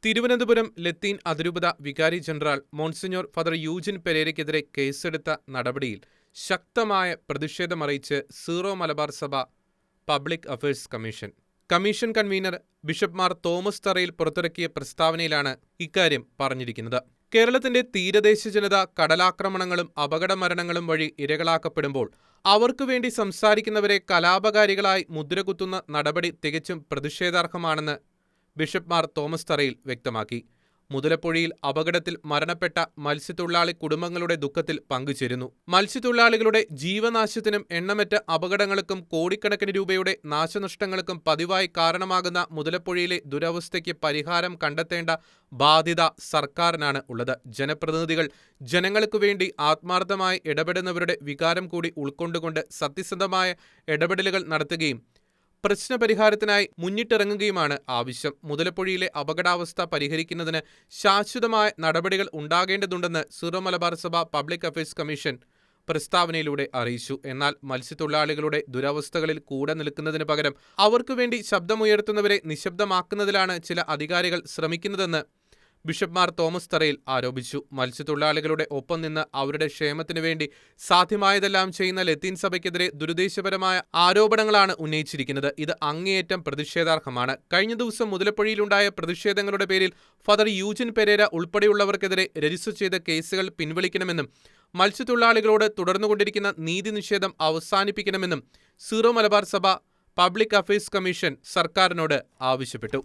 തിരുവനന്തപുരം ലത്തീൻ അതിരൂപത വികാരി general monsignor father യൂജിൻ പെരേരയ്ക്കെതിരെ കേസെടുത്ത നടപടിയിൽ ശക്തമായ പ്രതിഷേധമറിയിച്ച് സീറോ മലബാർ സഭ public affairs commission. Commission convener bishop Mar Thomas തറയിൽ പുറത്തിറക്കിയ പ്രസ്താവനയിലാണ് ഇക്കാര്യം പറഞ്ഞിരിക്കുന്നത്. കേരളത്തിന്റെ തീരദേശ ജനത കടലാക്രമണങ്ങളും അപകടമരണങ്ങളും വഴി ഇരകളാക്കപ്പെടുമ്പോൾ അവർക്കുവേണ്ടി സംസാരിക്കുന്നവരെ കലാപകാരികളായി മുദ്രകുത്തുന്ന നടപടി തികച്ചും പ്രതിഷേധാർഹമാണെന്ന് ബിഷപ്പ് മാർ തോമസ് തറയിൽ വ്യക്തമാക്കി. മുതലപ്പുഴയിൽ അപകടത്തിൽ മരണപ്പെട്ട മത്സ്യത്തൊഴിലാളി കുടുംബങ്ങളുടെ ദുഃഖത്തിൽ പങ്കുചേരുന്നു. മത്സ്യത്തൊഴിലാളികളുടെ ജീവനാശത്തിനും എണ്ണമറ്റ അപകടങ്ങൾക്കും കോടിക്കണക്കിന് രൂപയുടെ നാശനഷ്ടങ്ങൾക്കും പതിവായി കാരണമാകുന്ന മുതലപ്പുഴയിലെ ദുരവസ്ഥയ്ക്ക് പരിഹാരം കണ്ടെത്തേണ്ട ബാധ്യത സർക്കാരിനാണ് ഉള്ളത്. ജനപ്രതിനിധികൾ ജനങ്ങൾക്കു വേണ്ടി ആത്മാർത്ഥമായി ഇടപെടുന്നവരുടെ വികാരം കൂടി ഉൾക്കൊണ്ടുകൊണ്ട് സത്യസന്ധമായ ഇടപെടലുകൾ നടത്തുകയും പ്രശ്നപരിഹാരത്തിനായി മുന്നിട്ടിറങ്ങുകയുമാണ് ആവശ്യം. മുതലപ്പുഴയിലെ അപകടാവസ്ഥ പരിഹരിക്കുന്നതിന് ശാശ്വതമായ നടപടികൾ ഉണ്ടാകേണ്ടതുണ്ടെന്ന് സീറോ മലബാർ സഭ പബ്ലിക് അഫയേഴ്സ് കമ്മീഷൻ പ്രസ്താവനയിലൂടെ അറിയിച്ചു. എന്നാൽ മത്സ്യത്തൊഴിലാളികളുടെ ദുരവസ്ഥകളിൽ കൂടെ നിൽക്കുന്നതിന് പകരം അവർക്കുവേണ്ടി ശബ്ദമുയർത്തുന്നവരെ നിശബ്ദമാക്കുന്നതിലാണ് ചില അധികാരികൾ ശ്രമിക്കുന്നതെന്ന് ബിഷപ്പ് മാർ തോമസ് തറയിൽ ആരോപിച്ചു. മത്സ്യത്തൊഴിലാളികളുടെ ഒപ്പം നിന്ന് അവരുടെ ക്ഷേമത്തിനു വേണ്ടി സാധ്യമായതെല്ലാം ചെയ്യുന്ന ലത്തീൻ സഭയ്ക്കെതിരെ ദുരുദ്ദേശപരമായ ആരോപണങ്ങളാണ് ഉന്നയിച്ചിരിക്കുന്നത്. ഇത് അങ്ങേയറ്റം പ്രതിഷേധാർഹമാണ്. കഴിഞ്ഞ ദിവസം മുതലപ്പുഴയിലുണ്ടായ പ്രതിഷേധങ്ങളുടെ പേരിൽ ഫാദർ യൂജിൻ പെരേര ഉൾപ്പെടെയുള്ളവർക്കെതിരെ രജിസ്റ്റർ ചെയ്ത കേസുകൾ പിൻവലിക്കണമെന്നും മത്സ്യത്തൊഴിലാളികളോട് തുടർന്നുകൊണ്ടിരിക്കുന്ന നീതി നിഷേധം അവസാനിപ്പിക്കണമെന്നും സീറോ മലബാർ സഭ പബ്ലിക് അഫയേഴ്സ് കമ്മീഷൻ സർക്കാരിനോട് ആവശ്യപ്പെട്ടു.